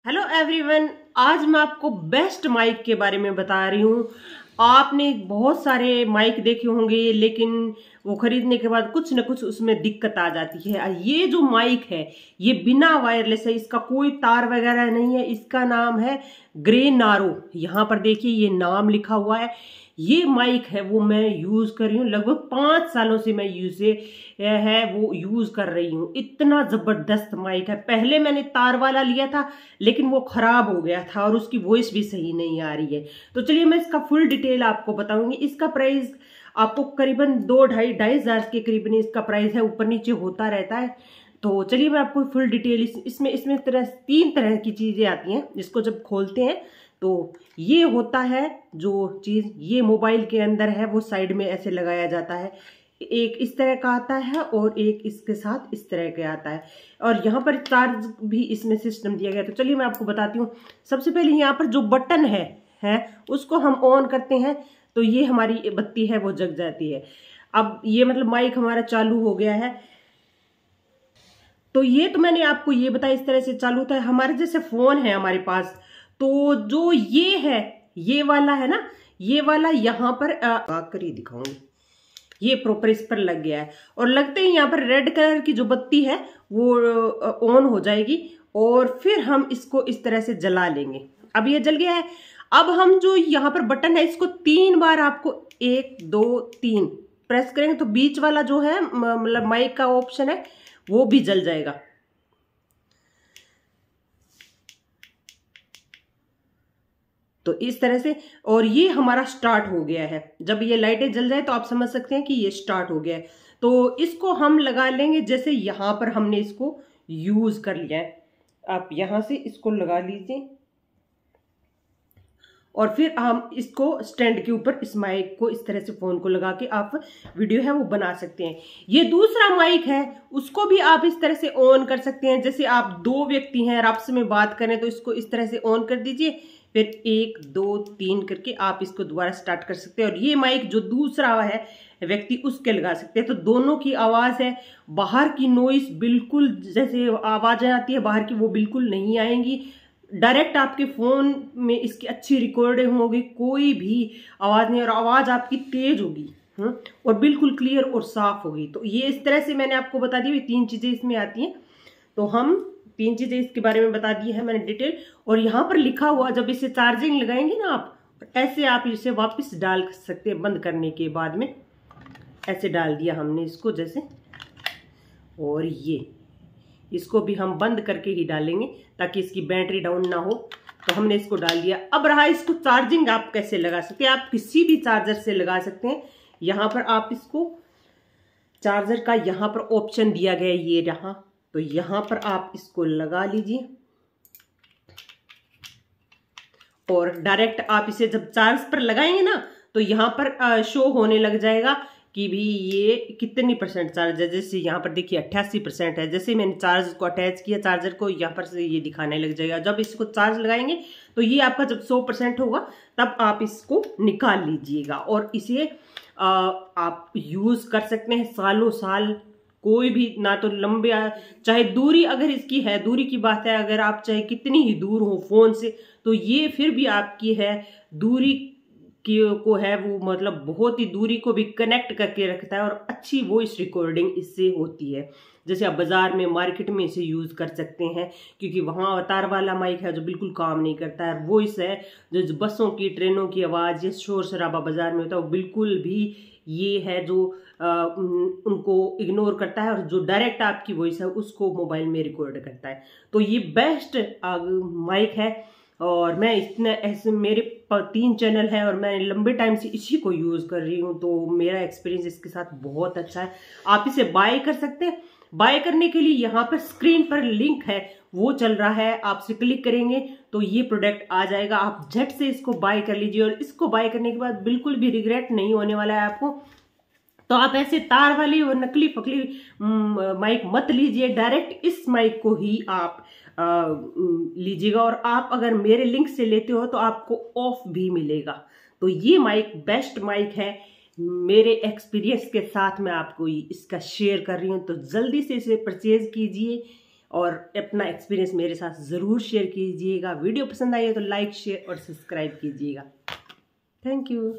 Hello everyone, आज मैं आपको बेस्ट माइक के बारे में बता रही हूँ। आपने बहुत सारे माइक देखे होंगे, लेकिन वो खरीदने के बाद कुछ न कुछ उसमें दिक्कत आ जाती है। ये जो माइक है ये बिना वायरलेस है, इसका कोई तार वगैरह नहीं है। इसका नाम है ग्रे नारो। यहाँ पर देखिए ये नाम लिखा हुआ है। ये माइक है वो मैं यूज कर रही हूँ, लगभग 5 सालों से मैं यूज कर रही हूँ। इतना जबरदस्त माइक है। पहले मैंने तार वाला लिया था, लेकिन वो खराब हो गया था और उसकी वॉइस भी सही नहीं आ रही है। तो चलिए मैं इसका फुल डिटेल आपको बताऊंगी। इसका प्राइस आपको करीबन 2-2.5 हजार के करीबन इसका प्राइस है, ऊपर नीचे होता रहता है। तो चलिए मैं आपको फुल डिटेल इसमें 3 तरह की चीजें आती हैं। इसको जब खोलते हैं तो ये होता है जो चीज ये मोबाइल के अंदर है, वो साइड में ऐसे लगाया जाता है। एक इस तरह का आता है और एक इसके साथ इस तरह का आता है, और यहाँ पर चार्ज भी इसमें सिस्टम दिया गया है। तो चलिए मैं आपको बताती हूँ। सबसे पहले यहाँ पर जो बटन है उसको हम ऑन करते हैं तो ये हमारी बत्ती है वो जग जाती है। अब ये मतलब माइक हमारा चालू हो गया है। तो ये तो मैंने आपको ये बताया, इस तरह से चालू होता है। हमारे जैसे फोन है हमारे पास, तो जो ये है ये वाला है ना, ये वाला यहाँ पर आकर ही दिखाऊंगी। ये प्रॉपर इस पर लग गया है, और लगते ही यहाँ पर रेड कलर की जो बत्ती है वो ऑन हो जाएगी, और फिर हम इसको इस तरह से जला लेंगे। अब ये जल गया है। अब हम जो यहाँ पर बटन है इसको 3 बार आपको 1 2 3 प्रेस करेंगे तो बीच वाला जो है मतलब माइक का ऑप्शन है वो भी जल जाएगा। तो इस तरह से, और ये हमारा स्टार्ट हो गया है। जब ये लाइटें जल जाए तो आप समझ सकते हैं कि ये स्टार्ट हो गया है। तो इसको हम लगा लेंगे, जैसे यहां पर हमने इसको यूज कर लिया है। आप यहां से इसको लगा लीजिए, और फिर हम इसको स्टैंड के ऊपर इस माइक को इस तरह से फोन को लगा के आप वीडियो है वो बना सकते हैं। ये दूसरा माइक है, उसको भी आप इस तरह से ऑन कर सकते हैं। जैसे आप 2 व्यक्ति हैं और आपस में बात करें तो इसको इस तरह से ऑन कर दीजिए, फिर 1 2 3 करके आप इसको दोबारा स्टार्ट कर सकते हैं। और ये माइक जो दूसरा है व्यक्ति उसके लगा सकते हैं। तो दोनों की आवाज है, बाहर की नॉइस बिल्कुल जैसे आवाजें आती है बाहर की वो बिल्कुल नहीं आएंगी। डायरेक्ट आपके फोन में इसकी अच्छी रिकॉर्डिंग होगी, कोई भी आवाज नहीं, और आवाज आपकी तेज होगी और बिल्कुल क्लियर और साफ होगी। तो ये इस तरह से मैंने आपको बता दी, 3 चीजें इसमें आती हैं। तो हम 3 चीजें इसके बारे में बता दी है मैंने डिटेल। और यहाँ पर लिखा हुआ, जब इसे चार्जिंग लगाएंगे ना आप, ऐसे आप इसे वापस डाल सकते हैं बंद करने के बाद में। ऐसे डाल दिया हमने इसको जैसे, और ये इसको भी हम बंद करके ही डालेंगे ताकि इसकी बैटरी डाउन ना हो। तो हमने इसको डाल दिया। अब रहा इसको चार्जिंग आप कैसे लगा सकते हैं। आप किसी भी चार्जर से लगा सकते हैं। यहां पर आप इसको चार्जर का यहाँ पर ऑप्शन दिया गया है, ये रहा। तो यहां पर आप इसको लगा लीजिए, और डायरेक्ट आप इसे जब चार्ज पर लगाएंगे ना तो यहां पर शो होने लग जाएगा कि भी ये कितनी % चार्ज है। जैसे यहाँ पर देखिए 88% है। जैसे मैंने चार्ज को अटैच किया चार्जर को, यहाँ पर से ये दिखाने लग जाएगा। जब इसको चार्ज लगाएंगे तो ये आपका जब 100% होगा तब आप इसको निकाल लीजिएगा, और इसे आप यूज कर सकते हैं सालों साल। कोई भी ना तो लंबे, चाहे दूरी अगर इसकी है, दूरी की बात है, अगर आप चाहे कितनी ही दूर हो फोन से, तो ये फिर भी आपकी है दूरी को है वो मतलब बहुत ही दूरी को भी कनेक्ट करके रखता है, और अच्छी वॉइस रिकॉर्डिंग इससे होती है। जैसे आप बाजार में मार्केट में इसे यूज कर सकते हैं, क्योंकि वहाँ तार वाला माइक है जो बिल्कुल काम नहीं करता है। वॉइस है जो बसों की ट्रेनों की आवाज, ये शोर शराबा बाजार में होता है, वो बिल्कुल भी ये है जो उनको इग्नोर करता है, और जो डायरेक्ट आपकी वॉइस है उसको मोबाइल में रिकॉर्ड करता है। तो ये बेस्ट माइक है, और मैं इतने ऐसे मेरे 3 चैनल है और मैं लंबे टाइम से इसी को यूज कर रही हूँ। तो मेरा एक्सपीरियंस इसके साथ बहुत अच्छा है। आप इसे बाय कर सकते हैं। बाय करने के लिए यहाँ पर स्क्रीन पर लिंक है वो चल रहा है, आपसे क्लिक करेंगे तो ये प्रोडक्ट आ जाएगा। आप झट से इसको बाय कर लीजिए, और इसको बाय करने के बाद बिल्कुल भी रिग्रेट नहीं होने वाला है आपको। तो आप ऐसे तार वाली और नकली पकली माइक मत लीजिए, डायरेक्ट इस माइक को ही आप लीजिएगा। और आप अगर मेरे लिंक से लेते हो तो आपको ऑफ भी मिलेगा। तो ये माइक बेस्ट माइक है। मेरे एक्सपीरियंस के साथ मैं आपको इसका शेयर कर रही हूँ। तो जल्दी से इसे परचेज कीजिए और अपना एक्सपीरियंस मेरे साथ ज़रूर शेयर कीजिएगा। वीडियो पसंद आई है तो लाइक शेयर और सब्सक्राइब कीजिएगा। Thank you.